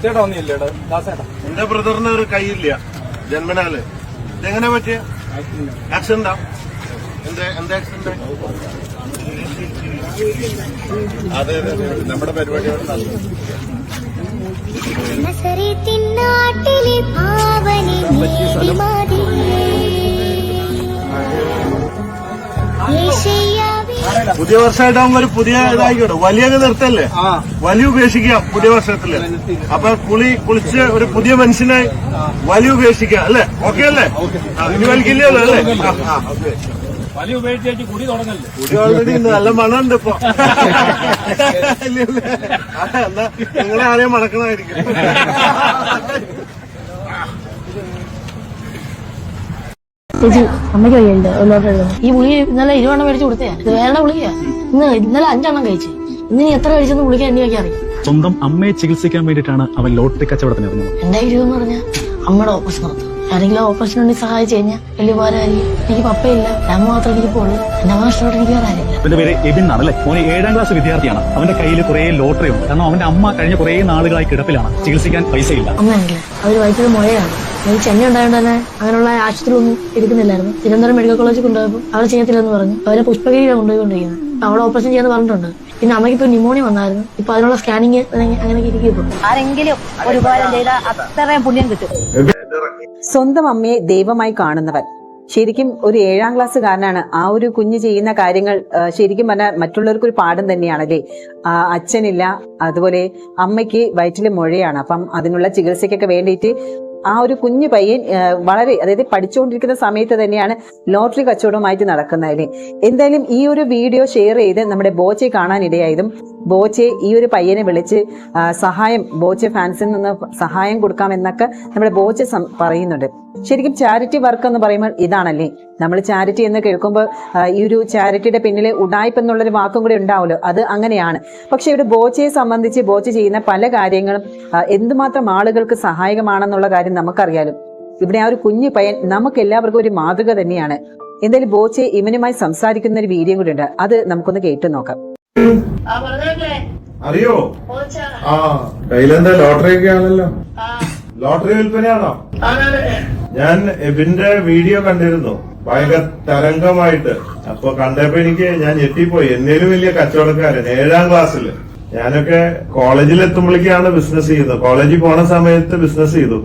ചേട്ടാ ഒന്നുമില്ല ദാസേട്ടാ. എന്റെ ബ്രദറിന് ഒരു കൈയില്ല ജന്മനാല്. ഇതെങ്ങനെ പറ്റിയ ആക്സിഡന്റാ? എന്താ ആക്സിഡന്റ്? അതെ നമ്മുടെ പരിപാടിയോട് പുതിയ വർഷമായിട്ടാകുമ്പോ ഒരു പുതിയ ഇതായിക്കോട്ടെ. വലിയൊക്കെ നിർത്തല്ലേ, വലിയ ഉപേക്ഷിക്കാം പുതിയ വർഷത്തില്. അപ്പൊ കുളിച്ച് ഒരു പുതിയ മനുഷ്യനായി വലിയ ഉപേക്ഷിക്കാം അല്ലേ? ഓക്കെ അല്ലേ? ഇനി വലിക്കില്ലല്ലോ അല്ലേ? വലിയ ഉപയോഗിച്ച് കുടി തുടങ്ങല്ലേ? കുടി ഓൾറെഡി ഉണ്ട്, നല്ല മണമുണ്ട് ഇപ്പൊ. എന്നാ നിങ്ങളെ ആരെയും മണക്കണമായിരിക്കും. ചേച്ചി അമ്മയ്ക്ക് വയ്യുണ്ട് ഈ ഗുളിക ഇന്നലെ 20 എണ്ണം മേടിച്ച് കൊടുത്തയാ. ഇത് വേറെ ഗുളികയാ. ഇന്നലെ 5 എണ്ണം കഴിച്ചു. ഇന്ന് നീ എത്ര കഴിച്ചെന്ന് ഗുളിക എണ്ണി വയ്ക്കാൻ അറിയാം. സ്വന്തം അമ്മയെ ചികിത്സിക്കാൻ വേണ്ടിയിട്ടാണ് അവൻ ലോട്ടറി കച്ചവടത്തിന് ഇറങ്ങുന്നത്. എന്റെ എന്ന് പറഞ്ഞാൽ അമ്മയുടെ ഓപ്പറേഷൻ നടത്തും. ആരെങ്കിലും ഓപ്പറേഷൻ വേണ്ടി സഹായിച്ചു കഴിഞ്ഞാൽ വലിയ ഉപകാരമായിരിക്കും. എനിക്ക് പപ്പയില്ല, ഞാൻ മാത്രം എനിക്ക് പോകുള്ളൂ. എന്നെ നഷ്ടമായിട്ട് എനിക്ക് വേറെ ആരില്ല. അവന്റെ പേര് എബിൻ എന്നാണല്ലേ? മോനെ 7ാം ക്ലാസ് വിദ്യാർത്ഥിയാണ്. അവന്റെ കയ്യിൽ കുറെ ലോട്ടറി ഉണ്ട്. കാരണം അവന്റെ അമ്മ കഴിഞ്ഞ കുറെ നാളുകളായി കിടപ്പിലാണ്. ചികിത്സിക്കാൻ പൈസയില്ല. അമ്മയാണെങ്കിൽ അവര് വയറ്റിൽ മുഴയാണ്. എനിക്ക് ചെന്നൈ ഉണ്ടായതുകൊണ്ട് തന്നെ അങ്ങനെയുള്ള ആശുപത്രി ഒന്നും എടുക്കുന്നില്ലായിരുന്നു. തിരുവനന്തപുരം മെഡിക്കൽ കോളേജിൽ കൊണ്ടുപോയപ്പോൾ അവർ ചെയ്യത്തില്ലെന്ന് പറഞ്ഞു. അവരെ പുഷ്പഗിരിയാണ് കൊണ്ടുപോയിക്കൊണ്ടിരിക്കുന്നത്. അവിടെ ഓപ്പറേഷൻ ചെയ്യാന്ന് പറഞ്ഞിട്ടുണ്ട്. പിന്നെ അമ്മയ്ക്ക് ഇപ്പൊ ന്യൂമോണിയ വന്നായിരുന്നു. ഇപ്പൊ അതിനുള്ള സ്കാനിങ് അങ്ങനെയൊക്കെ ഇരിക്കും. ആരെങ്കിലും ഒരു ഉപകാരം ചെയ്താൽ അത്രയും പുണ്യം കിട്ടും. സ്വന്തം അമ്മയെ ദൈവമായി കാണുന്നവൻ. ശരിക്കും ഒരു 7ാം ക്ലാസ്സുകാരനാണ്. ആ ഒരു കുഞ്ഞ് ചെയ്യുന്ന കാര്യങ്ങൾ ശരിക്കും പറഞ്ഞാൽ മറ്റുള്ളവർക്ക് ഒരു പാഠം തന്നെയാണല്ലേ. അച്ഛനില്ല, അതുപോലെ അമ്മയ്ക്ക് വയറ്റിൽ മുഴയാണ്. അപ്പം അതിനുള്ള ചികിത്സയ്ക്കൊക്കെ വേണ്ടിയിട്ട് ആ ഒരു കുഞ്ഞു പയ്യൻ വളരെ, അതായത് പഠിച്ചുകൊണ്ടിരിക്കുന്ന സമയത്ത് തന്നെയാണ് ലോട്ടറി കച്ചവടമായിട്ട് നടക്കുന്നതിന്. എന്തായാലും ഈ ഒരു വീഡിയോ ഷെയർ ചെയ്ത് നമ്മുടെ ബോച്ചെ കാണാനിടയായതും ബോച്ചെ ഈ ഒരു പയ്യനെ വിളിച്ച് സഹായം, ബോച്ചെ ഫാൻസിൽ നിന്ന് സഹായം കൊടുക്കാമെന്നൊക്കെ നമ്മുടെ ബോച്ചെ പറയുന്നുണ്ട്. ശരിക്കും ചാരിറ്റി വർക്ക് എന്ന് പറയുമ്പോൾ ഇതാണല്ലേ. നമ്മൾ ചാരിറ്റി എന്ന് കേൾക്കുമ്പോൾ ഈ ഒരു ചാരിറ്റിയുടെ പിന്നിൽ ഉഡായ്പ എന്നുള്ളൊരു വാക്കും കൂടെ ഉണ്ടാവുമല്ലോ, അത് അങ്ങനെയാണ്. പക്ഷെ ഇവിടെ ബോച്ചയെ സംബന്ധിച്ച് ബോച്ച ചെയ്യുന്ന പല കാര്യങ്ങളും എന്തുമാത്രം ആളുകൾക്ക് സഹായകമാണെന്നുള്ള കാര്യം നമുക്കറിയാലോ. ഇവിടെ ആ ഒരു കുഞ്ഞു പയ്യൻ നമുക്ക് എല്ലാവർക്കും ഒരു മാതൃക തന്നെയാണ്. എന്തായാലും ബോച്ചെ ഇവനുമായി സംസാരിക്കുന്ന ഒരു വീഡിയോ കൂടി ഉണ്ട്, അത് നമുക്കൊന്ന് കേട്ടു നോക്കാം. അറിയോ? ആ കയ്യിലെന്താ ലോട്ടറി ഒക്കെ ആണല്ലോ. ലോട്ടറി വിൽപ്പനയാണോ? ഞാൻ എബിന്റെ വീഡിയോ കണ്ടിരുന്നു, ഭയങ്കര തരംഗമായിട്ട്. അപ്പൊ കണ്ടപ്പോ ഞാൻ ഞെട്ടിപ്പോയി. എന്നേലും വലിയ കച്ചവടക്കാരൻ 7ാം ക്ലാസ്സിൽ. ഞാനൊക്കെ കോളേജിൽ എത്തുമ്പോഴേക്കാണ് ബിസിനസ് ചെയ്യുന്നത്. കോളേജിൽ പോണ സമയത്ത് ബിസിനസ് ചെയ്തു.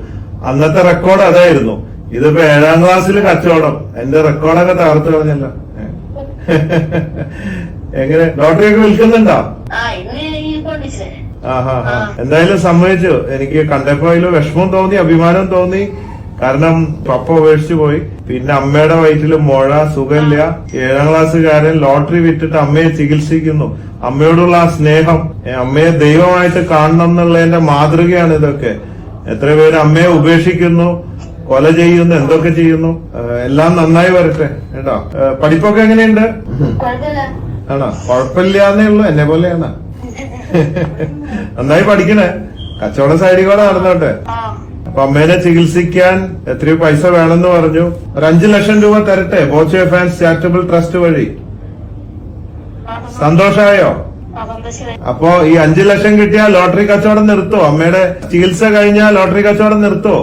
അന്നത്തെ റെക്കോർഡ് അതായിരുന്നു. ഇതിപ്പോ 7ാം ക്ലാസ്സിൽ കച്ചവടം. എന്റെ റെക്കോർഡൊക്കെ തകർത്ത് കളഞ്ഞല്ലോ. എങ്ങനെ ലോട്ടറി ഒക്കെ വിൽക്കുന്നുണ്ടോ? എന്തായാലും സമ്മതിച്ചു. എനിക്ക് കണ്ടപ്പോ അതിൽ വിഷമം തോന്നി, അഭിമാനം തോന്നി. കാരണം പപ്പ ഉപേക്ഷിച്ചു പോയി. പിന്നെ അമ്മയുടെ വയറ്റിൽ മുഴ, സുഖമില്ല. 7ാം ക്ലാസ്സുകാരൻ ലോട്ടറി വിറ്റിട്ട് അമ്മയെ ചികിത്സിക്കുന്നു. അമ്മയോടുള്ള ആ സ്നേഹം, അമ്മയെ ദൈവമായിട്ട് കാണണം എന്നുള്ളതിന്റെ മാതൃകയാണ് ഇതൊക്കെ. എത്ര പേര് അമ്മയെ ഉപേക്ഷിക്കുന്നു, കൊല ചെയ്യുന്നു, എന്തൊക്കെ ചെയ്യുന്നു. എല്ലാം നന്നായി വരട്ടെ കേട്ടോ. പഠിപ്പൊക്കെ എങ്ങനെയുണ്ട്? ആണോ? കുഴപ്പമില്ലാന്നേ ഉള്ളു, എന്നെ പോലെയാണ്. നന്നായി പഠിക്കണേ. കച്ചവട സൈഡിൽ കൂടെ നടന്നോട്ടെ. അപ്പൊ അമ്മേനെ ചികിത്സിക്കാൻ എത്രയോ പൈസ വേണമെന്ന് പറഞ്ഞു. ഒരു 5 ലക്ഷം രൂപ തരട്ടെ ബോച്ചെ ഫാൻസ് ചാരിറ്റബിൾ ട്രസ്റ്റ് വഴി. സന്തോഷമായോ? അപ്പോ ഈ 5 ലക്ഷം കിട്ടിയാൽ ലോട്ടറി കച്ചവടം നിർത്തോ? അമ്മയുടെ ചികിത്സ കഴിഞ്ഞാൽ ലോട്ടറി കച്ചവടം നിർത്തോ?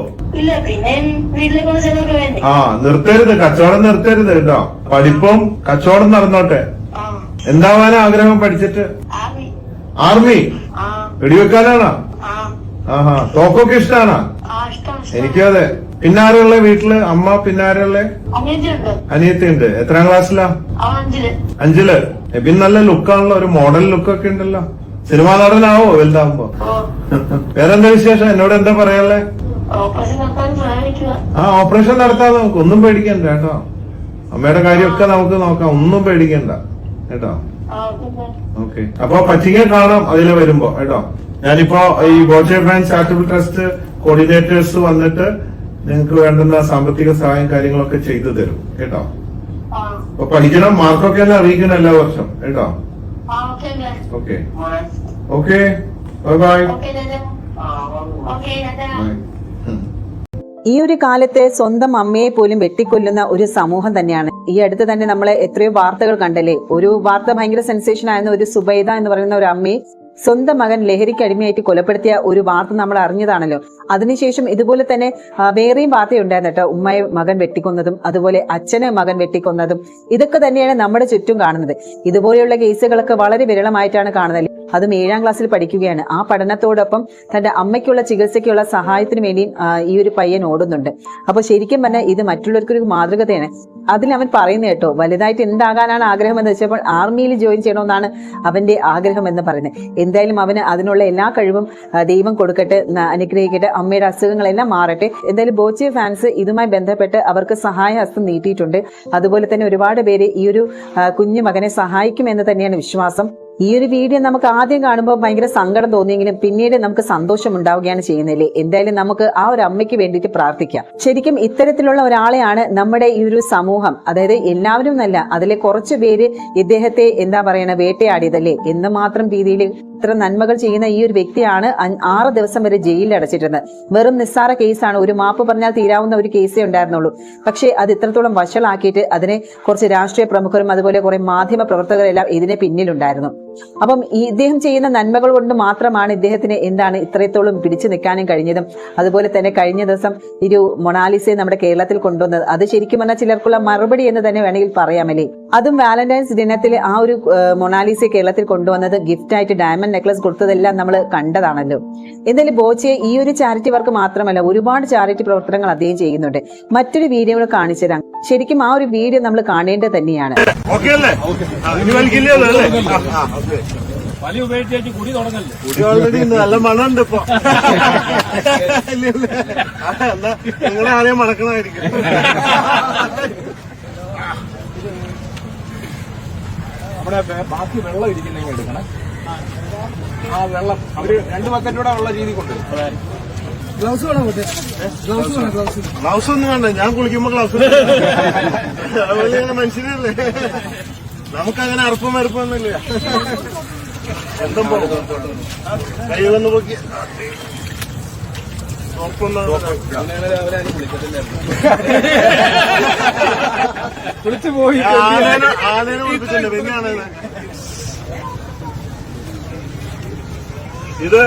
ആ നിർത്തരുത്, കച്ചവടം നിർത്തരുത് കേട്ടോ. പഠിപ്പും കച്ചവടം നടന്നോട്ടെ. എന്താവാനാ ആഗ്രഹം പഠിച്ചിട്ട്? ആർമി? വെടിവെക്കാനാണോ? ആഹാ. തോക്കൊക്കെ ഇഷ്ടാണോ? എനിക്കും അതെ. പിന്നാരുള്ള വീട്ടില്? അമ്മ പിന്നാരുള്ള? അനിയത്തിയുണ്ട്. എത്രാം ക്ലാസ്സിലാ? 5ല്. പിന്നെ നല്ല ലുക്കാണല്ലോ, ഒരു മോഡൽ ലുക്കൊക്കെ ഉണ്ടല്ലോ. സിനിമാ നടനാവോ വലുതാവുമ്പോ? വേറെന്താ വിശേഷം? എന്നോട് എന്താ പറയാനുള്ളേ? ആ ഓപ്പറേഷൻ നടത്താൻ നമുക്ക്, ഒന്നും പേടിക്കണ്ട കേട്ടോ. അമ്മയുടെ കാര്യമൊക്കെ നമുക്ക് നോക്കാം, ഒന്നും പേടിക്കണ്ട കേട്ടോ. ഓക്കെ. അപ്പൊ പറ്റിക കാണാം അതില് വരുമ്പോ കേട്ടോ. ഞാനിപ്പോ ഈ Boche fans charitable trust coordinators വന്നിട്ട് നിങ്ങൾക്ക് വേണ്ടുന്ന സാമ്പത്തിക സഹായം കാര്യങ്ങളൊക്കെ ചെയ്തു തരും കേട്ടോ. അപ്പൊ പഠിക്കണം, മാർക്കൊക്കെ എല്ലാം അറിയിക്കണം എല്ലാ വർഷം കേട്ടോ. Okay okay, bye bye. ഈ ഒരു കാലത്ത് സ്വന്തം അമ്മയെ പോലും വെട്ടിക്കൊല്ലുന്ന ഒരു സമൂഹം തന്നെയാണ്. ഈ അടുത്ത് തന്നെ നമ്മൾ എത്രയോ വാർത്തകൾ കണ്ടല്ലേ. ഒരു വാർത്ത ഭയങ്കര സെൻസേഷൻ ആയിരുന്ന ഒരു സുബൈദ എന്ന് പറയുന്ന ഒരു അമ്മയെ സ്വന്തം മകൻ ലഹരിക്ക് അടിമയായിട്ട് കൊലപ്പെടുത്തിയ ഒരു വാർത്ത നമ്മൾ അറിഞ്ഞതാണല്ലോ. അതിനുശേഷം ഇതുപോലെ തന്നെ വേറെയും വാർത്തയുണ്ടായിരുന്നു കേട്ടോ. ഉമ്മയെ മകൻ വെട്ടിക്കൊന്നതും അതുപോലെ അച്ഛനെ മകൻ വെട്ടിക്കൊന്നതും ഇതൊക്കെ തന്നെയാണ് നമ്മുടെ ചുറ്റും കാണുന്നത്. ഇതുപോലെയുള്ള കേസുകളൊക്കെ വളരെ വിരളമായിട്ടാണ് കാണുന്നത്. അതും 7ാം ക്ലാസ്സിൽ പഠിക്കുകയാണ്. ആ പഠനത്തോടൊപ്പം തന്റെ അമ്മയ്ക്കുള്ള ചികിത്സയ്ക്കുള്ള സഹായത്തിന് വേണ്ടിയും ഈ ഒരു പയ്യൻ ഓടുന്നുണ്ട്. അപ്പൊ ശരിക്കും പറഞ്ഞാൽ ഇത് മറ്റുള്ളവർക്കൊരു മാതൃകതയാണ്. അതിൽ അവൻ പറയുന്നത് കേട്ടോ, വലുതായിട്ട് എന്താകാനാണ് ആഗ്രഹം എന്ന് വെച്ചപ്പോൾ ആർമിയിൽ ജോയിൻ ചെയ്യണമെന്നാണ് അവന്റെ ആഗ്രഹം എന്ന് പറയുന്നത്. എന്തായാലും അവന് അതിനുള്ള എല്ലാ കഴിവും ദൈവം കൊടുക്കട്ടെ, അനുഗ്രഹിക്കട്ടെ, അമ്മയുടെ അസുഖങ്ങളെല്ലാം മാറട്ടെ. എന്തായാലും ബോച്ചെ ഫാൻസ് ഇതുമായി ബന്ധപ്പെട്ട് അവർക്ക് സഹായ ഹസ്തം നീട്ടിയിട്ടുണ്ട്. അതുപോലെ തന്നെ ഒരുപാട് പേര് ഈ ഒരു കുഞ്ഞു മകനെ സഹായിക്കുമെന്ന് തന്നെയാണ് വിശ്വാസം. ഈ ഒരു വീഡിയോ നമുക്ക് ആദ്യം കാണുമ്പോൾ ഭയങ്കര സങ്കടം തോന്നിയെങ്കിലും പിന്നീട് നമുക്ക് സന്തോഷം ഉണ്ടാവുകയാണ് ചെയ്യുന്നില്ലേ. എന്തായാലും നമുക്ക് ആ ഒരു അമ്മയ്ക്ക് വേണ്ടിയിട്ട് പ്രാർത്ഥിക്കാം. ശരിക്കും ഇത്തരത്തിലുള്ള ഒരാളെയാണ് നമ്മുടെ ഈ ഒരു സമൂഹം, അതായത് എല്ലാവരും എന്നല്ല, അതിലെ കുറച്ചു പേര് ഇദ്ദേഹത്തെ എന്താ പറയണ വേട്ടയാടിയതല്ലേ എന്ന് മാത്രം രീതിയിൽ ഇത്ര നന്മകൾ ചെയ്യുന്ന ഈ ഒരു വ്യക്തിയാണ് 6 ദിവസം വരെ ജയിലിൽ അടച്ചിരുന്നത്. വെറും നിസ്സാര കേസാണ്, ഒരു മാപ്പ് പറഞ്ഞാൽ തീരാവുന്ന ഒരു കേസേ ഉണ്ടായിരുന്നുള്ളൂ. പക്ഷേ അത് ഇത്രത്തോളം വഷളാക്കിയിട്ട് അതിനെ കുറച്ച് രാഷ്ട്രീയ പ്രമുഖരും അതുപോലെ കുറെ മാധ്യമ പ്രവർത്തകരെല്ലാം ഇതിന് പിന്നിലുണ്ടായിരുന്നു. അപ്പം ഇദ്ദേഹം ചെയ്യുന്ന നന്മകൾ കൊണ്ട് മാത്രമാണ് ഇദ്ദേഹത്തിന് ഇത്രത്തോളം പിടിച്ചു നിൽക്കാനും കഴിഞ്ഞതും. അതുപോലെ തന്നെ കഴിഞ്ഞ ദിവസം ഒരു മൊണാലിസയെ നമ്മുടെ കേരളത്തിൽ കൊണ്ടുവന്നത്, അത് ശരിക്കും പറഞ്ഞാൽ ചിലർക്കുള്ള മറുപടി എന്ന് തന്നെ വേണമെങ്കിൽ പറയാമല്ലേ. അതും വാലന്റൈൻസ് ദിനത്തിൽ ആ ഒരു മൊണാലിസയെ കേരളത്തിൽ കൊണ്ടുവന്നത് ഗിഫ്റ്റായിട്ട് ഡയമണ്ട് നെക്ലസ് കൊടുത്തതെല്ലാം നമ്മൾ കണ്ടതാണല്ലോ. എന്തായാലും ബോച്ചെ ഈ ഒരു ചാരിറ്റി വർക്ക് മാത്രമല്ല, ഒരുപാട് ചാരിറ്റി പ്രവർത്തനങ്ങൾ അദ്ദേഹം ചെയ്യുന്നുണ്ട്. മറ്റൊരു വീഡിയോ കൂടെ കാണിച്ചു തരാം. ശരിക്കും ആ ഒരു വീഡിയോ നമ്മൾ കാണേണ്ടത് തന്നെയാണ്. വലിയ ഉപയോഗിച്ച് കുടി തുടങ്ങല്ലേ. കുടി ഓൾറെഡി നല്ല മണമുണ്ട് ഇപ്പൊ. നിങ്ങളെ ആരെയും മണക്കണമായിരിക്കും. നമ്മുടെ ബാക്കി വെള്ളം ഇരിക്കുന്നെങ്കിൽ എടുക്കണം. ആ വെള്ളം അവര് 2 ബക്കറ്റൂടെ ഉള്ള രീതി കൊണ്ടുവരും. ഗ്ലൗസ് വേണം. ഗ്ലൗസ് ഒന്നും വേണ്ട, ഞാൻ കുളിക്കുമ്പോ ഗ്ലൗസ്. അതുപോലെ മനുഷ്യരല്ലേ, നമുക്കങ്ങനെ അറുപ്പം മറുപ്പൊന്നുമില്ല. എന്തും പോകും കൈ വന്ന് പോക്കി കുളിച്ചു പോയി. ആനേനെ വിളിപ്പിച്ചിട്ടുണ്ട്. പിന്നെയാണ് ഇത്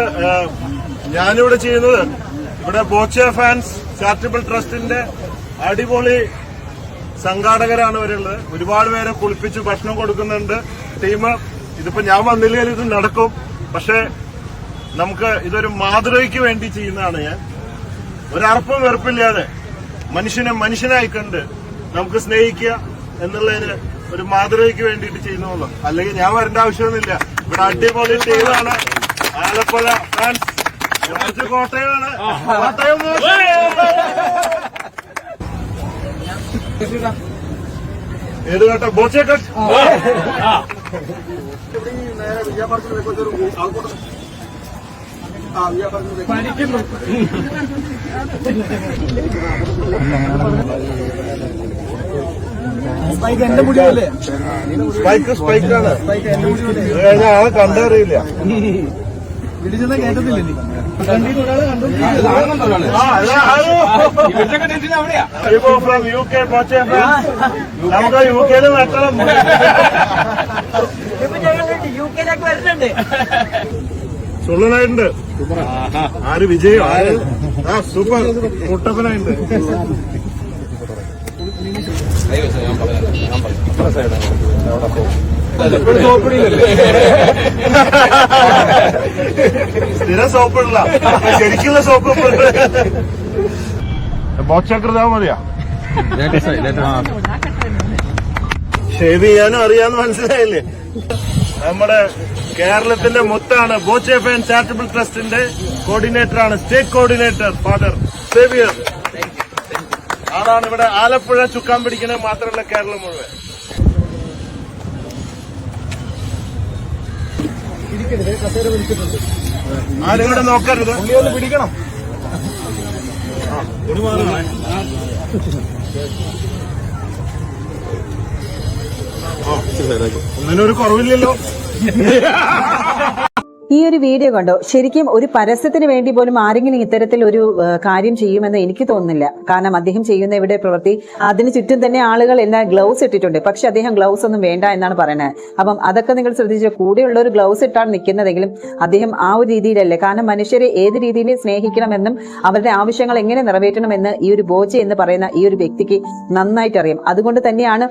ഞാനിവിടെ ചെയ്യുന്നത്. ഇവിടെ ബോച്ചെ ഫാൻസ് ചാരിറ്റബിൾ ട്രസ്റ്റിന്റെ അടിപൊളി സംഘാടകരാണ് ഇവരുള്ളത്. ഒരുപാട് പേരെ കുളിപ്പിച്ച് ഭക്ഷണം കൊടുക്കുന്നുണ്ട് ടീം. ഇതിപ്പോ ഞാൻ വന്നില്ലെങ്കിൽ ഇത് നടക്കും. പക്ഷെ നമുക്ക് ഇതൊരു മാതൃകയ്ക്ക് വേണ്ടി ചെയ്യുന്നതാണ്. ഞാൻ ഒരർപ്പും വെറുപ്പില്ലാതെ മനുഷ്യനെ മനുഷ്യനായി കണ്ട് നമുക്ക് സ്നേഹിക്കുക എന്നുള്ളതിന് ഒരു മാതൃകയ്ക്ക് വേണ്ടിയിട്ട് ചെയ്യുന്നുള്ളൂ. അല്ലെങ്കിൽ ഞാൻ വരേണ്ട ആവശ്യമൊന്നുമില്ല. ഇവിടെ അടിപൊളി ടീമാണ്. ആലപ്പുഴ ഫാൻസ്, കുറച്ച് കോട്ടയമാണ്. കോട്ടയം ഏത് കേട്ടോ ബോച്ചെ കട്ട്. എന്റെ മുടിയല്ലേ സ്പൈക്കാണ്. ആളെ കണ്ടറിയില്ല. വിളിച്ചെന്നാ കേട്ടത്തില്ലേ. From UK Boche fans. നമുക്ക് UK വെട്ടണം. സുള്ളനായിട്ടുണ്ട്. ആര് വിജയം? സൂപ്പർ കുട്ടപ്പനായിട്ടുണ്ട്. സ്ഥിരം സോപ്പിടില്ല, ശരിക്കുള്ള സോപ്പ്. ബോച്ചകൃതാവ് മതിയാ ഷേവ് ചെയ്യാനും അറിയാന്ന് മനസ്സിലായില്ലേ. നമ്മുടെ കേരളത്തിന്റെ മൊത്താണ് ബോച്ചെ ഫാൻ ചാരിറ്റബിൾ ട്രസ്റ്റിന്റെ കോർഡിനേറ്ററാണ്, സ്റ്റേറ്റ് കോർഡിനേറ്റർ ഫാദർ സേവിയർ. ആളാണ് ഇവിടെ ആലപ്പുഴ ചുക്കാൻ പിടിക്കുന്നത് മാത്രമല്ല കേരളം മുഴുവൻ. ആരും ഇവിടെ നോക്കരുത്, ഒന്ന് പിടിക്കണം. ഒന്നിനൊരു കുറവില്ലല്ലോ. ഈ ഒരു വീഡിയോ കണ്ടോ, ശരിക്കും ഒരു പരസ്യത്തിന് വേണ്ടി പോലും ആരെങ്കിലും ഇത്തരത്തിൽ ഒരു കാര്യം ചെയ്യുമെന്ന് എനിക്ക് തോന്നുന്നില്ല. കാരണം അദ്ദേഹം ചെയ്യുന്ന ഇവിടെ പ്രവൃത്തി, അതിന് ചുറ്റും തന്നെ ആളുകൾ എല്ലാം ഗ്ലൗസ് ഇട്ടിട്ടുണ്ട്. പക്ഷെ അദ്ദേഹം ഗ്ലൗസ് ഒന്നും വേണ്ട എന്നാണ് പറയുന്നത്. അപ്പം അതൊക്കെ നിങ്ങൾ ശ്രദ്ധിച്ചു, കൂടെയുള്ള ഒരു ഗ്ലൗസ് ഇട്ടാണ് നിൽക്കുന്നതെങ്കിലും അദ്ദേഹം ആ ഒരു രീതിയിലല്ലേ. കാരണം മനുഷ്യരെ ഏത് രീതിയിൽ സ്നേഹിക്കണമെന്നും അവരുടെ ആവശ്യങ്ങൾ എങ്ങനെ നിറവേറ്റണമെന്ന് ഈ ഒരു ബോച്ചെ എന്ന് പറയുന്ന ഈ ഒരു വ്യക്തിക്ക് നന്നായിട്ട് അറിയാം. അതുകൊണ്ട് തന്നെയാണ്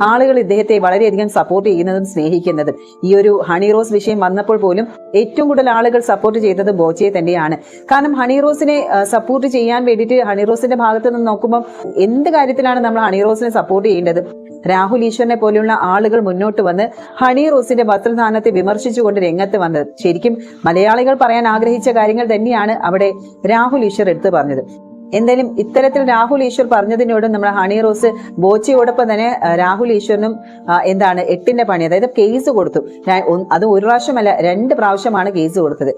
ആളുകൾ ഇദ്ദേഹത്തെ വളരെയധികം സപ്പോർട്ട് ചെയ്യുന്നതും സ്നേഹിക്കുന്നതും. ഈ ഒരു ഹണി റോസ് വിഷയം വന്നപ്പോൾ പോലും ഏറ്റവും കൂടുതൽ ആളുകൾ സപ്പോർട്ട് ചെയ്തത് ബോച്ചയെ തന്നെയാണ്. കാരണം ഹണി റോസിനെ സപ്പോർട്ട് ചെയ്യാൻ വേണ്ടിയിട്ട് ഹണി റോസിന്റെ ഭാഗത്ത് നിന്ന് നോക്കുമ്പോൾ എന്ത് കാര്യത്തിലാണ് നമ്മൾ ഹണി റോസിനെ സപ്പോർട്ട് ചെയ്യേണ്ടത്? രാഹുൽ ഈശ്വറിനെ പോലെയുള്ള ആളുകൾ മുന്നോട്ട് വന്ന് ഹണി റോസിന്റെ വസ്ത്രദാനത്തെ വിമർശിച്ചുകൊണ്ട് രംഗത്ത് വന്നത് ശരിക്കും മലയാളികൾ പറയാൻ ആഗ്രഹിച്ച കാര്യങ്ങൾ തന്നെയാണ് അവിടെ രാഹുൽ ഈശ്വർ എടുത്തു പറഞ്ഞത്. എന്തായാലും ഇത്തരത്തിൽ രാഹുൽ ഈശ്വർ പറഞ്ഞതിനോട് നമ്മുടെ ഹണി റോസ് ബോച്ചയോടൊപ്പം തന്നെ രാഹുൽ ഈശ്വറിനും എന്താണ് 8ന്റെ പണി, അതായത് കേസ് കൊടുത്തു. അത് ഒരു പ്രാവശ്യമല്ല 2 പ്രാവശ്യമാണ് കേസ് കൊടുത്തത്.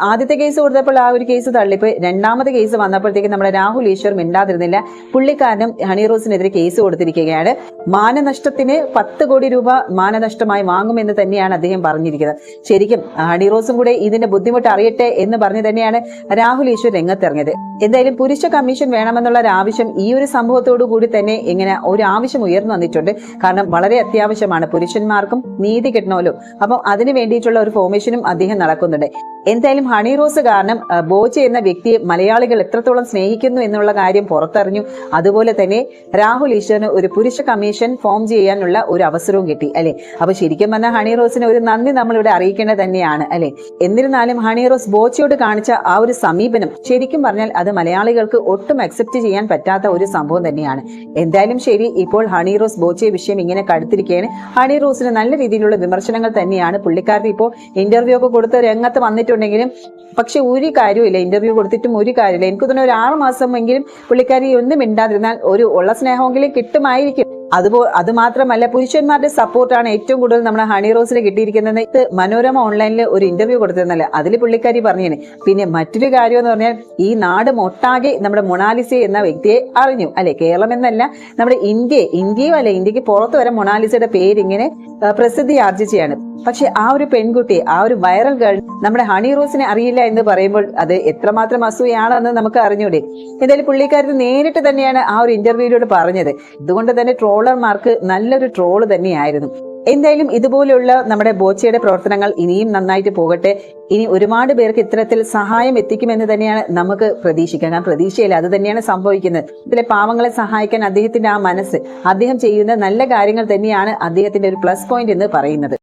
ആദ്യത്തെ കേസ് കൊടുത്തപ്പോൾ ആ ഒരു കേസ് തള്ളിപ്പോയി. 2ാമത്തെ കേസ് വന്നപ്പോഴത്തേക്ക് നമ്മുടെ രാഹുൽ ഈശ്വർ മിണ്ടാതിരുന്നില്ല. പുള്ളിക്കാരനും ഹണി റോസിനെതിരെ കേസ് കൊടുത്തിരിക്കുകയാണ്. മാനനഷ്ടത്തിന് 10 കോടി രൂപ മാനനഷ്ടമായി വാങ്ങുമെന്ന് തന്നെയാണ് അദ്ദേഹം പറഞ്ഞിരിക്കുന്നത്. ശരിക്കും ഹണി റോസും കൂടെ ഇതിന്റെ ബുദ്ധിമുട്ട് അറിയട്ടെ എന്ന് പറഞ്ഞു തന്നെയാണ് രാഹുൽ ഈശ്വർ രംഗത്തിറങ്ങിയത്. എന്തായാലും പുരുഷ കമ്മീഷൻ വേണമെന്നുള്ള ഒരു ആവശ്യം ഈ ഒരു സംഭവത്തോടു കൂടി തന്നെ ഇങ്ങനെ ഒരു ആവശ്യം ഉയർന്നു വന്നിട്ടുണ്ട്. കാരണം വളരെ അത്യാവശ്യമാണ്, പുരുഷന്മാർക്കും നീതി കിട്ടണമല്ലോ. അപ്പം അതിന് വേണ്ടിയിട്ടുള്ള ഒരു ഫോർമേഷനും അദ്ദേഹം നടക്കുന്നുണ്ട്. എന്തായാലും ഹണി റോസ് കാരണം ബോച്ചെ എന്ന വ്യക്തിയെ മലയാളികൾ എത്രത്തോളം സ്നേഹിക്കുന്നു എന്നുള്ള കാര്യം പുറത്തറിഞ്ഞു. അതുപോലെ തന്നെ രാഹുൽ ഈശ്വറിന് ഒരു പുരുഷ കമ്മീഷൻ ഫോം ചെയ്യാനുള്ള ഒരു അവസരവും കിട്ടി അല്ലെ. അപ്പൊ ശരിക്കും പറഞ്ഞാൽ ഹണി റോസിന് ഒരു നന്ദി നമ്മളിവിടെ അറിയിക്കേണ്ടത് തന്നെയാണ് അല്ലെ. എന്നിരുന്നാലും ഹണി റോസ് ബോച്ചയോട് കാണിച്ച ആ ഒരു സമീപനം ശരിക്കും പറഞ്ഞാൽ അത് മലയാളികൾക്ക് ഒട്ടും അക്സെപ്റ്റ് ചെയ്യാൻ പറ്റാത്ത ഒരു സംഭവം തന്നെയാണ്. എന്തായാലും ശരി, ഇപ്പോൾ ഹണി റോസ് ബോച്ചെ വിഷയം ഇങ്ങനെ കടുത്തിരിക്കുകയാണ്. ഹണി റോസിന് നല്ല രീതിയിലുള്ള വിമർശനങ്ങൾ തന്നെയാണ്. പുള്ളിക്കാരത്തി ഇപ്പോൾ ഇന്റർവ്യൂ ഒക്കെ കൊടുത്ത് രംഗത്ത് വന്നിട്ടുണ്ടെങ്കിലും പക്ഷെ ഒരു കാര്യമില്ല, ഇന്റർവ്യൂ കൊടുത്തിട്ടും ഒരു കാര്യമില്ല. എനിക്ക് തോന്നുന്നു ഒരു 6 മാസമെങ്കിലും പുള്ളിക്കാരി ഒന്നും മിണ്ടാതിരുന്നാൽ ഒരു ഉള്ള സ്നേഹമെങ്കിലും കിട്ടുമായിരിക്കും. അത് മാത്രമല്ല പുരുഷന്മാരുടെ സപ്പോർട്ടാണ് ഏറ്റവും കൂടുതൽ നമ്മുടെ ഹണി റോസിന് കിട്ടിയിരിക്കുന്നത്. ഇത് മനോരമ ഓൺലൈനിൽ ഒരു ഇന്റർവ്യൂ കൊടുത്തിരുന്നല്ല, അതിൽ പുള്ളിക്കാരി പറഞ്ഞേനെ. പിന്നെ മറ്റൊരു കാര്യം എന്ന് പറഞ്ഞാൽ ഈ നാട് മൊട്ടാകെ നമ്മുടെ മൊണാലിസ എന്ന വ്യക്തിയെ അറിഞ്ഞു അല്ലെ. കേരളം എന്നല്ല, നമ്മുടെ ഇന്ത്യയും അല്ലെ, ഇന്ത്യക്ക് പുറത്ത് വരെ മൊണാലിസയുടെ പേരിങ്ങനെ പ്രസിദ്ധി ആർജിച്ചതാണ്. പക്ഷെ ആ ഒരു പെൺകുട്ടി, ആ ഒരു വൈറൽ ഗേൾ നമ്മുടെ ഹണി റോസിനെ അറിയില്ല എന്ന് പറയുമ്പോൾ അത് എത്രമാത്രം അസൂയാണെന്ന് നമുക്ക് അറിഞ്ഞൂടെ. എന്തായാലും പുള്ളിക്കാരത്ത് നേരിട്ട് തന്നെയാണ് ആ ഒരു ഇന്റർവ്യൂവിലൂടെ പറഞ്ഞത്. ഇതുകൊണ്ട് തന്നെ ട്രോളർമാർക്ക് നല്ലൊരു ട്രോള് തന്നെയായിരുന്നു. എന്തായാലും ഇതുപോലെയുള്ള നമ്മുടെ ബോച്ചയുടെ പ്രവർത്തനങ്ങൾ ഇനിയും നന്നായിട്ട് പോകട്ടെ. ഇനി ഒരുപാട് പേർക്ക് ഇത്തരത്തിൽ സഹായം എത്തിക്കുമെന്ന് തന്നെയാണ് നമുക്ക് പ്രതീക്ഷിക്കാം. കാരണം പ്രതീക്ഷയില്ല, അത് തന്നെയാണ് സംഭവിക്കുന്നത്. ഇതിലെ പാവങ്ങളെ സഹായിക്കാൻ അദ്ദേഹത്തിന്റെ ആ മനസ്സ്, അദ്ദേഹം ചെയ്യുന്ന നല്ല കാര്യങ്ങൾ തന്നെയാണ് അദ്ദേഹത്തിന്റെ ഒരു പ്ലസ് പോയിന്റ് എന്ന് പറയുന്നത്.